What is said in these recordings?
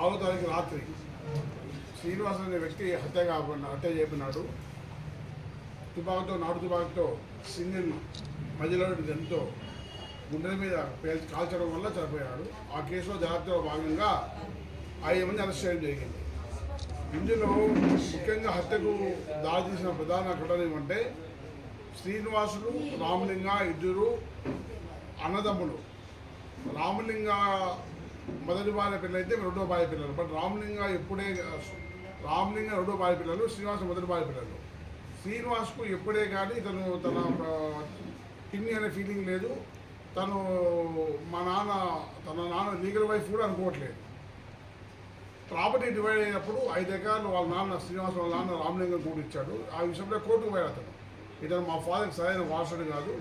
6వ తారీఖు రాత్రి శ్రీనివాస్ అనే వ్యక్తి హత్య చేయబడినాడు. నాటు తుపాకుతో సింగిల్ మధ్యలో ఎంతో గుండెల మీద కాల్చడం వల్ల చనిపోయాడు. ఆ కేసులో దర్యాప్తులో భాగంగా 5 మంది అరెస్ట్ చేయడం జరిగింది. ఇందులో ముఖ్యంగా హత్యకు దారితీసిన ప్రధాన ఘటన ఏమంటే శ్రీనివాసులు రామలింగ ఇద్దరు అన్నదమ్ములు. రామలింగ మొదటి భార్య పిల్లలు అయితే రెండో భార్య పిల్లలు. బట్ రామలింగ రెండో భార్య పిల్లలు, శ్రీనివాసు మొదటి భార్య పిల్లలు. శ్రీనివాస్కు ఎప్పుడే కానీ తన కిడ్నీ అనే ఫీలింగ్ లేదు. తన నాన్న లీగల్ వైఫ్ కూడా అనుకోవట్లేదు. ప్రాపర్టీ డివైడ్ అయినప్పుడు 5 ఎకరాలు వాళ్ళ నాన్న శ్రీనివాస్ వాళ్ళ నాన్న రామలింగం కూడా ఇచ్చాడు. ఆ విషయంలో కోర్టుకు పోయాడు. ఇతను మా ఫాదర్కి సరైన వారసుడు కాదు,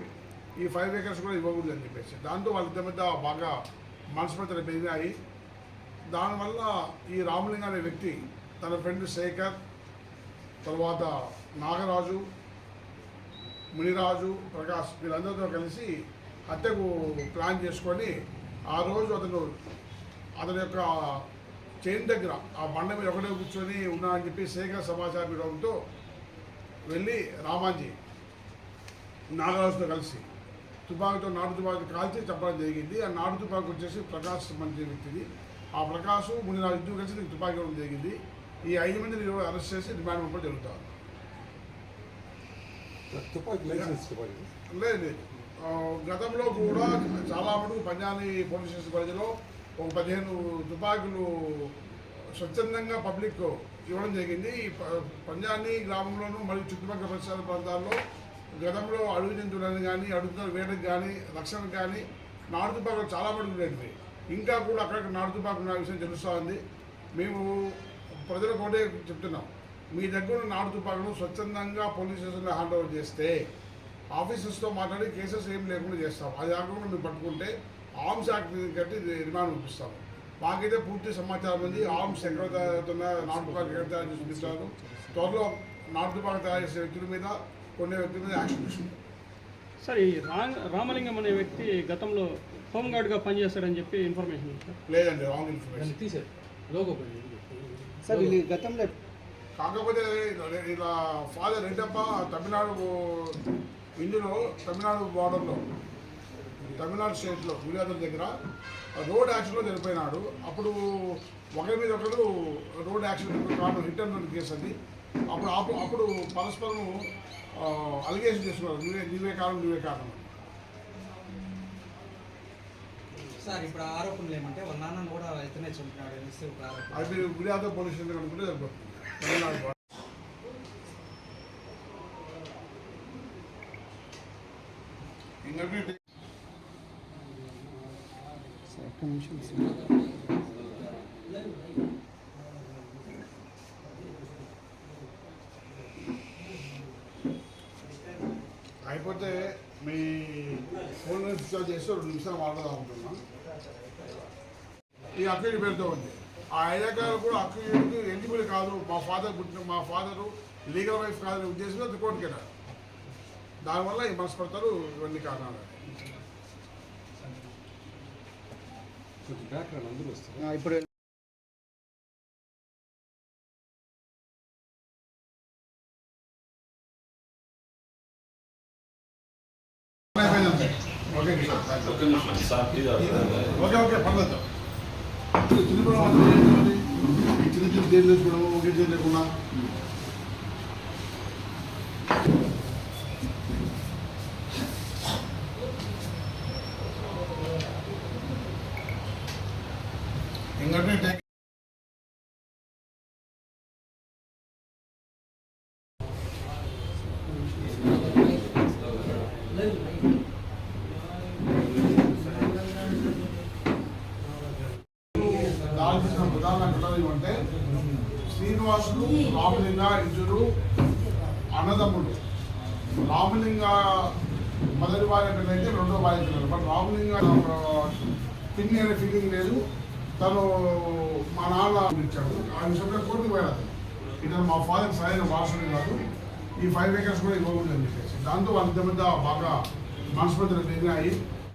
ఈ 5 acres కూడా ఇవ్వకూడదు అని చెప్పేసి దాంతో వాళ్ళిద్దరి మధ్య బాగా మనస్పర్ధలు పెరిగాయి. దానివల్ల ఈ రామలింగ అనే వ్యక్తి తన ఫ్రెండ్ శేఖర్, తర్వాత నాగరాజు, మునిరాజు, ప్రకాష్ వీళ్ళందరితో కలిసి హత్యకు ప్లాన్ చేసుకొని ఆ రోజు అతని యొక్క చైన్ దగ్గర ఆ బండ మీద ఒకటే కూర్చొని ఉన్నాడని చెప్పి శేఖర్ సమాచారం ఇవ్వడంతో వెళ్ళి రామాజీ నాగరాజుతో కలిసి నాటు తుపాకి కాల్చి చెప్పడం జరిగింది. ఆ నాటు తుపాకి వచ్చేసి ప్రకాష్ సంబంధించిన వ్యక్తిది. ఆ ప్రకాష్ మునిరాజు ఇద్దరు కలిసి తుపాకి ఇవ్వడం జరిగింది. ఈ 5 మందిని అరెస్ట్ చేసి రిమాండ్ పంపడం జరుగుతారు. లేదు, గతంలో కూడా చాలా మటుకు పంజాని పోలీస్ స్టేషన్ పరిధిలో ఒక 15 తుపాకులు స్వచ్ఛందంగా పబ్లిక్ ఇవ్వడం జరిగింది. పంజాని గ్రామంలోనూ మరియు చుట్టుపక్కల పరిసర ప్రాంతాల్లో గతంలో అడుగు జంతువులను కానీ అడుగుతున్న వేటకు కానీ రక్షణకు కానీ నాటు తుపాకులు చాలా మటుకు ఉండేవి. ఇంకా కూడా అక్కడక్కడ నాటు తుపాకులు ఉన్న విషయం తెలుస్తూ ఉంది. మేము ప్రజలకు ఒకటే చెప్తున్నాం, మీ దగ్గర ఉన్న నాటు తుపాకులు స్వచ్ఛందంగా పోలీస్ స్టేషన్లో హ్యాండ్ ఓవర్ చేస్తే ఆఫీసర్స్తో మాట్లాడి కేసెస్ ఏం లేకుండా చేస్తాం. అది కాకుండా మేము పట్టుకుంటే ఆర్మ్స్ యాక్ట్ కట్టి రిమాండ్ పంపిస్తాము. మాకైతే పూర్తి సమాచారం ఉంది. ఆర్మ్స్ ఎక్కడ తయారవుతున్న నాటు తుపాకులు ఎక్కడ తయారు చేసి చూపిస్తారు. త్వరలో నాటు తుపాకులు తయారు చేసే వ్యక్తుల మీద కొన్ని వ్యక్తుల మీద యాక్షన్ తీసుకుంటాం. సార్, ఈ రామలింగం అనే వ్యక్తి గతంలో హోంగార్డ్గా పనిచేస్తాడని చెప్పి ఇన్ఫర్మేషన్ లేదండి, రాంగ్ ఇన్ఫర్మేషన్ సార్. గతంలో కాకపోతే ఇలా ఫాదర్ రెడ్డప్ప తమిళనాడు బార్డర్లో తమిళనాడు స్టేట్లో గుడియాదల దగ్గర రోడ్ యాక్సిడెంట్లో చనిపోయినాడు. అప్పుడు ఒకరి మీద ఒకరు రోడ్ యాక్సిడెంట్ కారణం హిట్ అండ్ రన్ కేసు అది. అప్పుడు పరస్పరం అలిగేషన్ చేసుకున్నారు, నీవే కారణం. సార్, ఇప్పుడు ఆరోపణలు ఏమంటే వాళ్ళ నాన్నను కూడా ఇతనే చంపినాడు అనేసి ఒక ఆరోపణ. అది గుడియాదల పోలీస్ స్టేషన్ అనుకుంటే సరిపోతుంది. తమిళనాడు అయిపోతే మీ ఫోన్ రీఛార్జ్ చేస్తే 2 నిమిషాలు మాట్లాడాలనుకుంటున్నా. ఈ అక్యూడ్ పేరుతో ఉంది. ఆ 5 ఎకరాలు కూడా అక్యూడ్కి ఎలిజిబుల్ కాదు. మా ఫాదరు లీగల్ వైఫ్ కాదని ఉద్దేశంలో కోర్టుకి వెళ్ళారు. దానివల్ల ఈ మనస్పర్ధలు ఇవన్నీ కారణాలు. ఇప్పుడు ఓకే పర్లేదు. చిన్న జైలు వేసుకోవడం ఒకే జైలు లేకుండా ఎందుకంటే ప్రధాన ఘటన ఏమంటే శ్రీనివాసులు రామలింగ ఇద్దరు అన్నదమ్ములు. రామలింగ మొదటి భార్య పిల్లలు అయితే రెండో భార్య పిల్లలు. బట్ రామలింగ కిడ్నీ అనే ఫీలింగ్ లేదు. తను మా నాన్న ఇచ్చాడు. ఆ విషయంలో కోర్టుకు పోయాడు. ఇతను మా ఫాదర్కి సరైన వారసుడు కాదు, ఈ 5 acres కూడా ఇవ్వకూడదు అని చెప్పేసి దాంతో వాళ్ళిద్దరి మధ్య బాగా మనస్పర్ధలు పెరిగాయి.